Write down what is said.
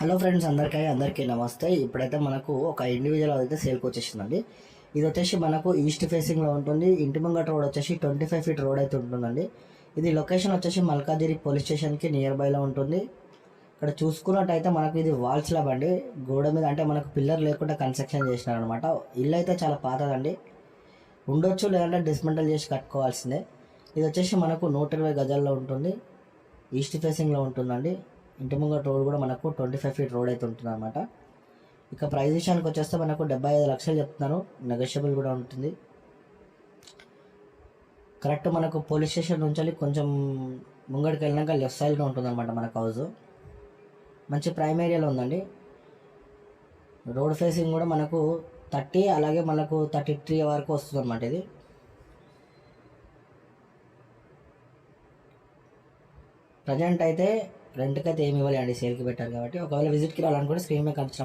Hello friends, అందరికీ నమస్తే. ఇప్పుడైతే మనకు ఒక ఇండివిజువల్ అయితే సేల్కి వచ్చేసిందండి. ఇది వచ్చేసి మనకు ఈస్ట్ ఫేసింగ్లో ఉంటుంది. ఇంటి ముంగట రోడ్ వచ్చేసి 25 ఫీట్ రోడ్ అయితే ఉంటుందండి. ఇది లొకేషన్ వచ్చేసి మల్కాజిరి పోలీస్ స్టేషన్కి నియర్ బైలో ఉంటుంది. ఇక్కడ చూసుకున్నట్టయితే మనకు ఇది వాల్ స్లాబ్ అండి. గోడ మీద అంటే మనకు పిల్లర్ లేకుండా కన్స్ట్రక్షన్ చేసినారనమాట. ఇల్లు అయితే చాలా పాతదండి, ఉండొచ్చు లేదంటే డిస్మెంటల్ చేసి కట్టుకోవాల్సిందే. ఇది వచ్చేసి మనకు 120 గజాల్లో ఉంటుంది. ఈస్ట్ ఫేసింగ్లో ఉంటుందండి. ఇంటి ముంగట రోడ్ కూడా మనకు 25 ఫీట్ రోడ్ అయితే ఉంటుంది అనమాట. ఇక ప్రైస్ విషయానికి వచ్చేస్తే మనకు 75 లక్షలు చెప్తున్నారు, నెగోషియబుల్ కూడా ఉంటుంది. కరెక్ట్ మనకు పోలీస్ స్టేషన్ నుంచి కొంచెం ముంగడికి వెళ్ళినాక లెఫ్ట్ సైడ్లో ఉంటుంది అనమాట మనకు హౌస్. మంచి ప్రైమ్ ఏరియాలో ఉందండి. రోడ్ ఫేసింగ్ కూడా మనకు 30 అలాగే మనకు 33 వరకు వస్తుంది అనమాట. ఇది ప్రజెంట్ అయితే రెంట్కి అయితే ఏమి ఇవ్వాలి అండి, సేల్కి పెట్టారు కాబట్టి. ఒకవేళ విజిట్కి రావాలనుకుంటే స్క్రీన్ మీద కనిపించిన